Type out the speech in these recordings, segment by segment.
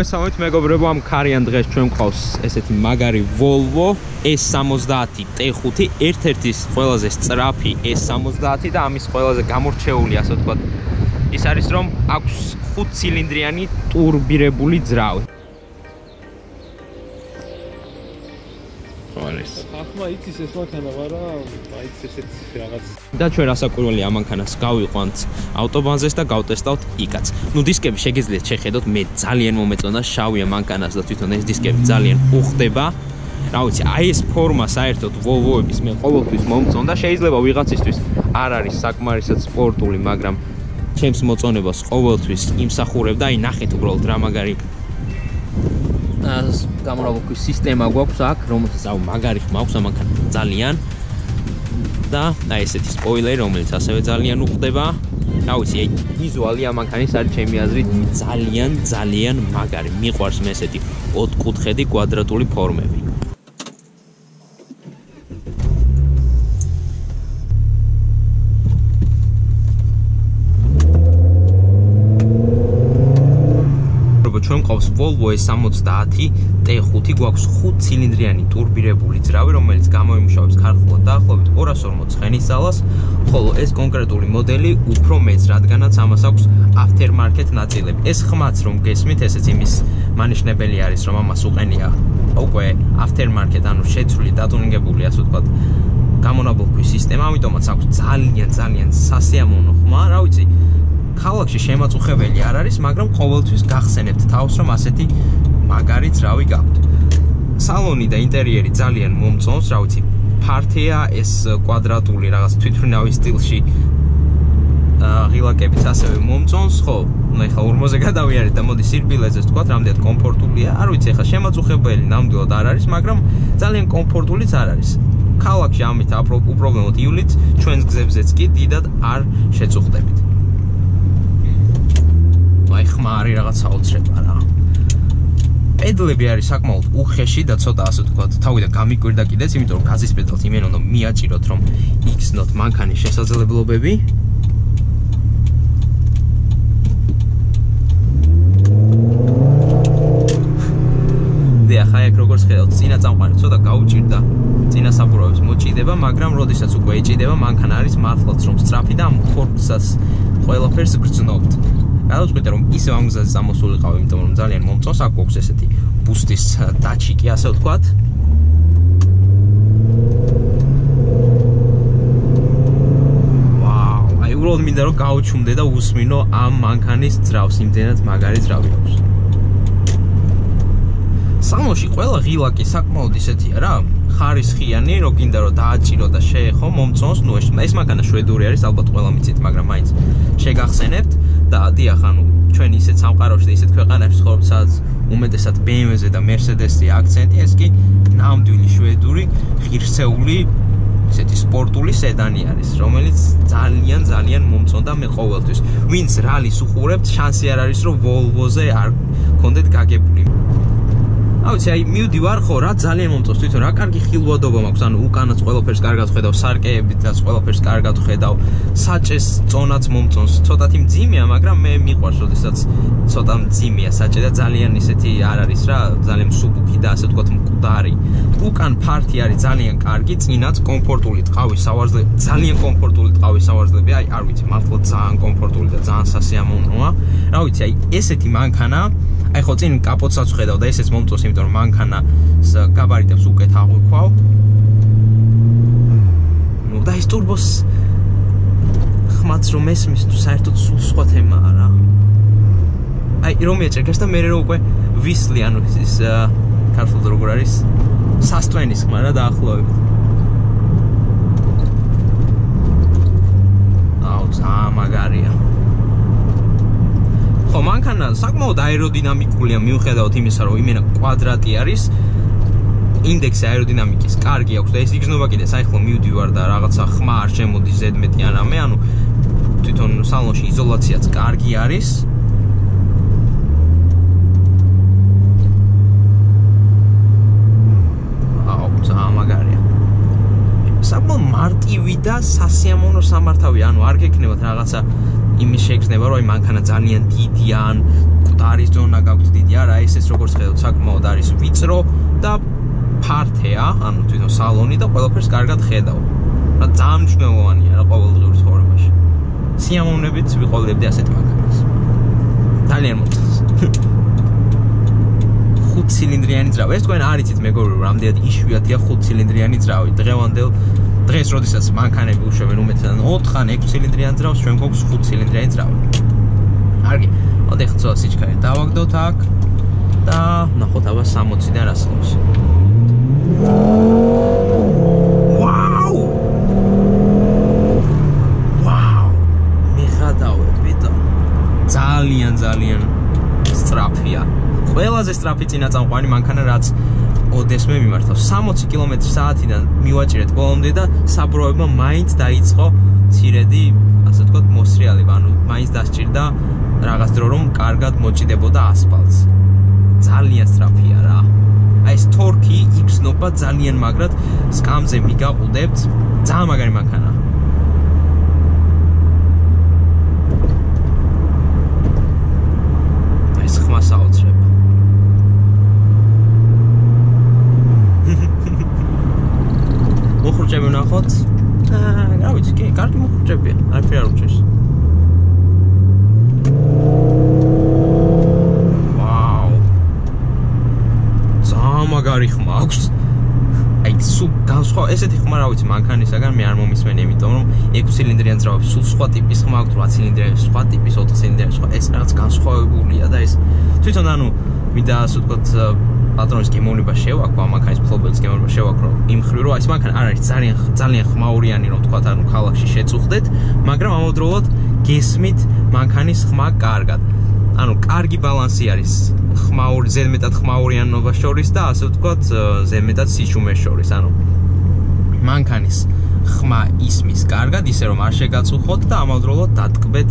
მოგესალმებით მეგობრებო, ამ ქარიან დღეს ჩვენ გვყავს ესეთი მაგარი Volvo S70 T5, ერთ-ერთი ყველაზე სწრაფი S70 და ამის ყველაზე გამორჩეული, ასე ვთქვათ, ის არის რომ აქვს 5 ცილინდრიანი ტურბირებული ძრავი. ახლა იცის ეს მანქანა, მაგრამ აიც ესეც რაღაც. და ჩვენ რასაკვირველია ამ მანქანას გავიყვანთ ავტობანზეს და გავტესტავთ იქაც. ნუ დისკები შეგიძლიათ შეხედოთ, მე ძალიან მომეწონა შავია მანქანას და თვითონ ეს დისკები ძალიან უხდება. რა ვიცი, აი ეს ფორმა საერთოდ ვოლვოების მე ყოველთვის მომწონდა. შეიძლება ვიღაცისთვის არ არის საკმარისად სპორტული, მაგრამ ჩემს მოწონებას ყოველთვის იმსახურებდა. აი ნახეთ უბრალოდ რა მაგარი გამორაბოქვის სისტემა გვაქვს აქ, რომელსაც მაგარი ხმაქვს ამანქანა ძალიან და აი ესეთი სპოილერი, რომელიც ასევე ძალიან უხდება. რა ვიცი, აი ვიზუალი ამანქანის არის ჩემი აზრით ძალიან მაგარი. მიყვარს მე ესეთი ოთხკუთხედი კვადრატული ფორმები. ჩვენ ყავს Volvo S70 T5, გვაქვს 5 ცილინდრიანი ტურბირებული ძრავი, რომელიც გამოიმუშავებს ქარხნულად დაახლოებით 240 ცხენის ძალას, ხოლო ეს კონკრეტული მოდელი უფრო მეც, რადგანაც ამას აქვს aftermarket ნაწილები. ეს ხმაც რომ გესმით, ესეც იმის მანიშნებელი არის, რომ ამას უყენია უკვე aftermarket, ანუ შეცვლილი, დატუნინგებული, ასე ვთქვათ, გამონაბოლქვის სისტემა, ამიტომაც აქვს ძალიან სასიამოვნო ხმა, რა ვიცი. ქალაქში შემაწუხებელი არ არის, მაგრამ ყოველთვის გახსენებთ თავს, რომ ასეთი მაგარი ძრავი გაქვთ. სალონი და ინტერიერი ძალიან მომწონს, რა ვიცი, ფართია, ეს კვადრატული რაღაც თვითმფრინავის სტილში ღილაკებიც ასევე მომწონს, ხო? ნუ ეხლა ორმოზე გადავიარეთ და მოდი სირბილეზე ვთქვათ, რამდენად კომფორტულია. არ ვიცი, ეხლა შემაწუხებელი ნამდვილად არ არის, მაგრამ ძალიან კომფორტულიც არ არის. ქალაქში ამით უპრობლემოდ ივლით, ჩვენს გზებზეც კი დიდად არ შეწუხდებით. აი ხმა არის რაღაც საოცრება რა. პედლები არის საკმაოდ უხეში და ცოტა ასე ვთქვათ, თავიდან გამიკვირდა კიდეც, იმიტომ რომ გაზის პედალს იმენ უნდა მიაჭიროთ, რომ იგრძნოთ მანქანის შესაძლებლობები. ახლა როგორც ხედავთ, წინა წამყვანი ცოტა გაუჭირდა, წინა საბურავებს მოჭიდება, მაგრამ როდესაც უკვე ეჭიდება, მანქანა არის მართლაც რომ სწრაფი და ამ ხორცსაც ყველაფერს გრძნობთ. გადავწყვიტე რომ ისევ ამ გზაზე წამოსულიყავ, იმიტომ რომ ძალიან მომწონს, აქ გვაქვს ესეთი ბუსტის დაჩიკი, ასე ვთქვათ. ვაუ, აი უბრალოდ მინდა რომ გაუჩუმდე და უსმინო ამ მანქანის ძრავს, იმდენად მაგარი ძრავი აქვს. სალონში ყველა ღილაკი საკმაოდ ისეთია რა, ხარისხიანი, რო გინდა რომ დააჭირო და შეეხო, მომწონს. ნუ ეს მანქანა შვედური არის, ალბათ ყველა მიცით, მაგრამ მაინც შეგახსენებთ. და დიახ, ანუ ჩვენ ისეთ სამყაროში და ისეთ ქვეყანებში ვცხოვრობთ, სადაც უმეტესად BMW-ზე და Mercedes-ზე აქცენტი, ეს კი ნამდვილი შვედური, ღირსეული, ისეთი სპორტული სედანი არის, რომელიც ძალიან მომწონდა მე ყოველთვის. ვინც რალის უყურებთ, შანსი არ არის, რომ Volvo-ზე არ გქონდეთ გაგებული. რა ვიცი, აი მივდივარ ხო, რა ძალიან მომწონს თვითონ, რა კარგი ხილვადობა მაქვს, ანუ უკანაც ყველაფერს კარგად ხედავ, სარკეებითაც ყველაფერს კარგად ხედავ, საჭეს წონაც მომწონს, ცოტათი მძიმეა, მაგრამ მე მიყვარს, როდესაც ცოტა მძიმეა საჭე და ძალიან ისეთი არ არის რა, ძალიან მსუბუქი და ასე ვთქვათ მკვდარი. უკან ფართი არის ძალიან კარგი, წინაც კომფორტული ტყავის სავარძლები, ძალიან კომფორტული ტყავის სავარძლები, აი არ ვიცი, მართლა ძალიან კომფორტული და ძალიან სასიამოვნოა. რა ვიცი, აი ესეთი მანქანა, აი ხო წინ კაპოტსაც ვხედავ და ესეც მომწონს, იმიტომ რომ მანქანას გაბარიტებს უკეთ აღვიქვავ. ნუ და ეს ტურბოს ხმაც რომ ესმის, თუ საერთოდ სულ სხვა თემაა რა. აი რომ მიაჭერგეს და მე რო უკვე ვისლი, ანუ ის ქართულად როგორ არის? სასტვენის ხმა რა დაახლოებით. აუ, ძალიან მაგარია. ხო, მანქანა საკმაოდ აეროდინამიკულია, მიუხედავად იმისა, რომ იმენა კვადრატი არის, ინდექსი აეროდინამიკის კარგი აქვს და ეს იგრძნობა კიდეც, აი ხო მივდივარ და რაღაცა ხმა არ შემოდის ზედმეტი ან ამე, ანუ თვითონ სალონში იზოლაციაც კარგი არის. აუ, ძალიან მაგარია. საკმაოდ მარტივი და სასიამოვნო სამართავი, ანუ არ გექნებათ რაღაცა იმის შეგრძნება, რომ აი მანქანა ძალიან დიდია ან არის ზონა გაქვთ დიდი არა, ესეც როგორც ხედავთ საკმაოდ არის ვიწრო და ფართეა, ანუ თვითონ სალონი და ყველაფერს კარგად ხედავ. რა ძალიან მნიშვნელოვანია რა ყოველდღიურ ცხოვრებაში. სიამოვნებით ვიყოლებდი ასეთ მანქანას. ძალიან მომწონს. 5 ცილინდრიანი ძრავი. ეს თქვენ არ იცით მეგობრებო, რამდენად იშვიათია 5 ცილინდრიანი ძრავი. დღეს როდესაც მანქანები უშვებენ უმეტესად 4 ან 6 ცილინდრიან ძრავს, ჩვენ გვაქვს 5 ცილინდრიანი ძრავი. კარგი, მოდი ახლა ცოტა სიჩქარე დავაგდოთ აქ და ნახოთ აბა 60-დან რა სლობს. ვაუ! ვაუ! მიხადავთ ბიტა. ძალიან სწრაფია. ყველაზე სწრაფი წინაწამყვანი მანქანა რაც ოდესმე მიმართავს. 60 კმ/სთ-დან მივაჭირეთ ბოლომდე და საბროებმა მაინც დაიწყო ცირედი, ასე ვთქვათ, მოსრიალება, ანუ მაინც დასჭირდა რაღაც დრო რომ კარგად მოჭიდებოდა ასფალტს. ძალიან სწრაფია რა. აი ეს თორკი იგრძნობა ძალიან მაგრად, სკამზე მიგაყუდებთ, ძალიან მაგარი მანქანა. ეს ხმა საოცრება. მოხურჭები ვნახოთ. რა ვიცი, კი, კარგი მოხურჭებია. არაფერი არ უჭერს. ვაუ. მაგარი ხმა აქვს. აი, სულ განსხვავ, ესეთი ხმა რა ვიცი, მანქანისაგან მე არ მომისმენ, იმიტომ რომ 6 ცილინდრიან ძრავებს სულ სხვა ტიპის ხმა აქვს, 8 ცილინდრიანი სხვა ტიპის, 4 ცილინდრიანი სხვა. ეს რაღაც განსხვავებულია და ეს თვითონ ანუ მინდა ასე ვთქვათ პატრონის გემოვნება შევაქვა, მანქანის მფლობელის გემოვნება შევაქრო იმ ხრივ რომ ეს მანქანა არ არის ძალიან ხმაურიანი რომ თქვათ ანუ ქალაქში შეწუხდეთ, მაგრამ ამავდროულად გესმით მანქანის ხმა კარგად. ანუ კარგი ბალანსი არის ზედმეტად ხმაურიანობას შორის და ასე ვთქვათ ზედმეტად სიჩუმეს შორის. ანუ მანქანის ხმა ისმის კარგად, ისე რომ არ შეგაწუხოთ და ამავდროულად დატკბეთ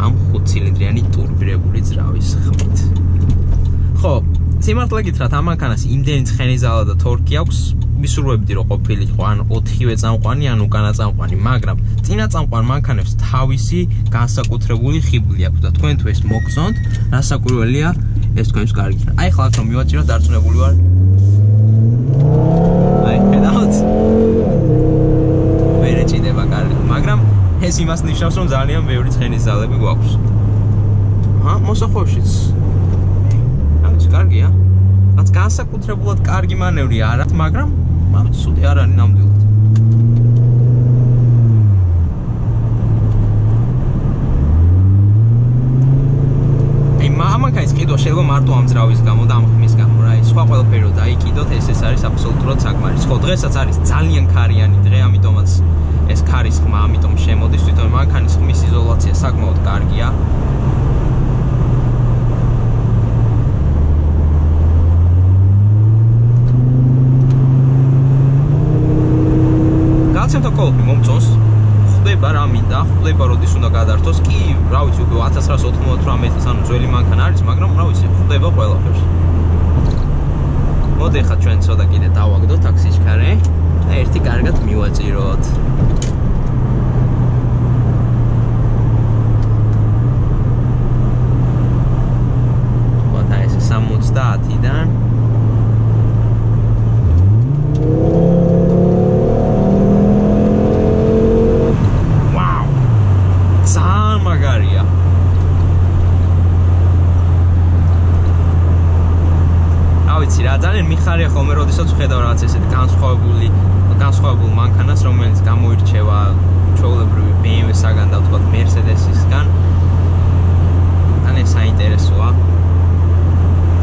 ამ 5 ცილინდრიანი ტურბირებული ძრავის ხმით. ხო, სიმართლე გითხრათ, ამ მანქანას იმდენი ცხენიზალა და თორკი აქვს, ვისურვებდი რომ ყოფილიყო ან 4-ვე წამყვანი, ან უკანა წამყვანი, მაგრამ წინა წამყვან მანქანებს თავისი განსაკუთრებული ხიბლი აქვს და თქვენ თუ ეს მოგწონთ, რასაკვირველია, ეს თქვენს კარგი. აი ხლა აქ რომ მივაჭიროთ, დარწმუნებული ვარ. აი, ხედავთ? ვერ ეჭიდება კარგი, მაგრამ ეს იმას ნიშნავს, რომ ძალიან ბევრი ცხენიზალები გვაქვს. მოსახვევშიც კარგია. რაც განსაკუთრებულად კარგი მანევრი არ აქვს, მაგრამ ცუდი არ არის ნამდვილად. აი, მანქანის ყიდვა შეიძლება მარტო ამ ძრავის გამო და ამ ხმის გამო რა. სხვა ყველაფერი რომ დაიკიდოთ, ეს არის აბსოლუტურად საკმარისი. ხო, დღესაც არის ძალიან ქარიანი დღე, ამიტომაც ეს ქარის ხმა, ამიტომ შემოდის, თვითონ მანქანის ხმის იზოლაცია საკმაოდ კარგია. გაცემთ ყოველთვის მომწონს, ხვდება რა მინდა, ხვდება როდის უნდა გადართოს, კი, რა ვიცი, უკვე 1998 წელს ანუ ძველი მანქანა არის, მაგრამ რა ვიცი, ხვდება ყველაფერს. მოდი ხა ჩვენ ცოტა კიდე დავაგდოთ აქ სიჩქარე და ერთი კარგად მივაჭიროთ. ვათა ეს 70-დან ძალიან მიხარია ხოლმე, როდესაც ვხედავ რაღაც ესეთ განსხვავებულ მანქანას, რომელიც გამოირჩევა ჩვეულებრივი BMW-საგან და ვთქვათ Mercedes-ისგან. ძალიან საინტერესოა.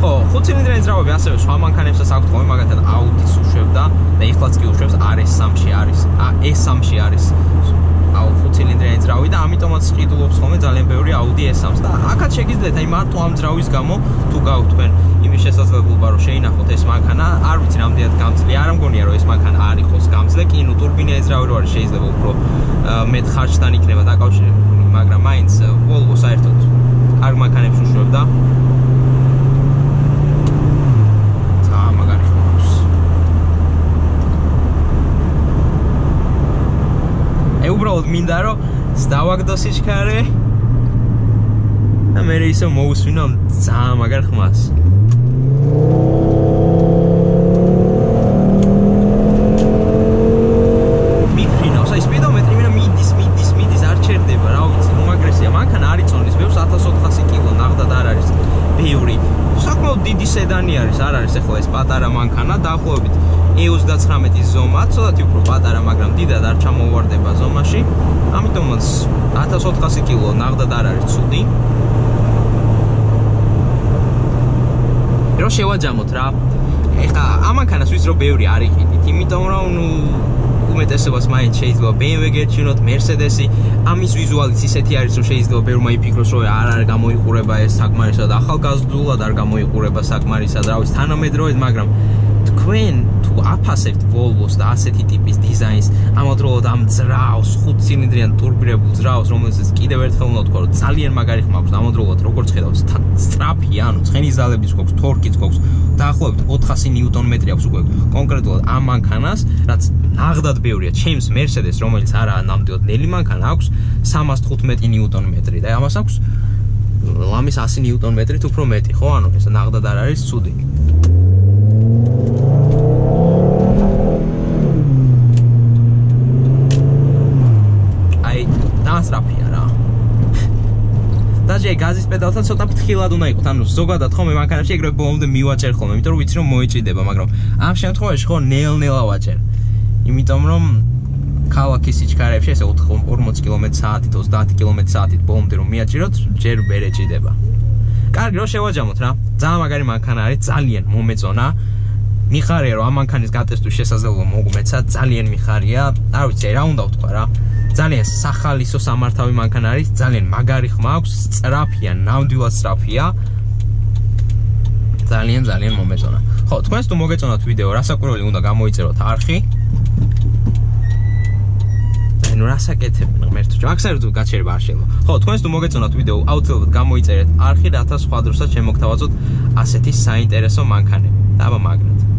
ხო, 5 ცილინდრიანი ძრავები ასევე სხვა მანქანებსაც აქვს ხოლმე, მაგალითად Audi-ს უშვებდა და ეხლაც კი უშვებს RS3-ში არის. S3-ში არის 5 ცილინდრიანი ძრავი და ამიტომაც ყიდულობს ხოლმე ძალიან ბევრი Audi S3-ს და აქაც შეგიძლიათ აი მარტო ამ ძრავის გამო თუ გაქვთ თქვენ იმის შესაძლებლობა რომ შეინახოთ ეს მანქანა, არ ვიცი რამდენად გამძლეა, არ მგონია რომ ეს მანქანა არ იყოს გამძლე, კი, ნუ ტურბინიანი ძრავი რო არის შეიძლება უფრო მეტ ხარჯთან იქნება დაკავშირებული, მაგრამ მაინც Volvo საერთოდ კარგ მანქანებს უშვებდა. უბრალოდ მინდა რომ დავაგდო სიჩქარე და მე ისე მოусვინო ძალიან მაგარ ხმას. მიფრინავს, აი სპიდომეტრი მე მიდის არ ჩერდება, რა ვიცი, უმაგრესია. მანქანა არ იწონის, ბევრს 1400 კილო ნახდად არ არის. ბევრი. საკმაოდ დიდი სედანი არის, არ არის ახლა ეს პატარა მანქანა, დაახლოებით E39-ის ზომა, ცოტათი უფრო პატარა, მაგრამ დიდად არ ჩამოვარდება ზომაში. ამიტომაც 1400 კილო ნახდად არ არის ცუდი. რო შევაჯამოთ რა. ეხლა ამ მანქანას ვის რო ბევრი არ იყიდით, იმიტომ რომ უმეტესობას მაინც შეიძლება BMW გერჩინოთ, Mercedes-ი, ამის ვიზუალიც ისეთი არის, რომ შეიძლება ბევრმა იფიქროს, რომ არ გამოიყურება ეს საკმარისად ახალგაზრდულად, არ გამოიყურება საკმარისად, რა ვიცი, თანამედროვედ, მაგრამ თქვენ თუ აფასებთ Volvo-ს და ასეთი ტიპის დიზაინს, ამავდროულად ამ ძრავს, 5 ცილინდრიან ტურბირებულ ძრავს, რომელსაც კიდევ ერთხელ უნდა ვთქვა, რომ ძალიან მაგარი ხმა აქვს, ამავდროულად როგორც ხედავთ, სწრაფი, ანუ ცხენი ზალების გვაქვს, თორკიც გვაქვს, დაახლოებით 400 ნიუტონ-მეტრი აქვს უკვე კონკრეტულად ამ მანქანას, რაც ნახდად ბევრია. ჩემს Mercedes, რომელიც არაა ნამდვილად ნელი მანქანა, აქვს 315 ნიუტონ-მეტრი და ამას აქვს ლამის 100 ნიუტონ-მეტრით უფრო მეტი, ხო? ანუ ეს ნახდად არ არის ცუდი. სწრაფია რა. დაჟე გაზის პედალთან ცოტა ფრთხილად უნდა იყოთ. ანუ ზოგადად ხომ მე მანქანებში ეგრევე ბოლომდე მივაჭერ ხოლმე, იმიტომ რომ ვიცი რომ მოეჭიდება, მაგრამ ამ შემთხვევაში ხო ნელ-ნელა ვაჭერ. იმიტომ რომ ქალაქის სიჩქარეებში ესე 40 კმ/სთ, 30 კმ/სთ ბოლომდე რომ მიაჭიროთ, ჯერ ვერ ეჭიდება. კარგი, რო შევაჯამოთ რა. ძალიან მაგარი მანქანა არის, ძალიან მომეწონა. მიხარია რომ ამ მანქანის გატესტვის შესაძლებლობა მომეცა, ძალიან მიხარია. არ ვიცი, რა უნდა ვთქვა რა. ძალიან სახალისო სამართავი მანქანა არის, ძალიან მაგარი ხმა აქვს, სწრაფია, ნამდვილად სწრაფია. ძალიან მომეწონა. ხო, თქვენს თუ მოგეწონათ ვიდეო, რასაკვირველი უნდა გამოიწეროთ არხი. ანუ რასაკეთებენ ღმერთო, აქსერდო გაჩერება არ შეიძლება. ხო, თქვენს თუ მოგეწონათ ვიდეო, აუცილებლად გამოიწერეთ არხი, რათა სხვა დროსაც შემოგთავაზოთ ასეთი საინტერესო მანქანები. დაბა მაგრად.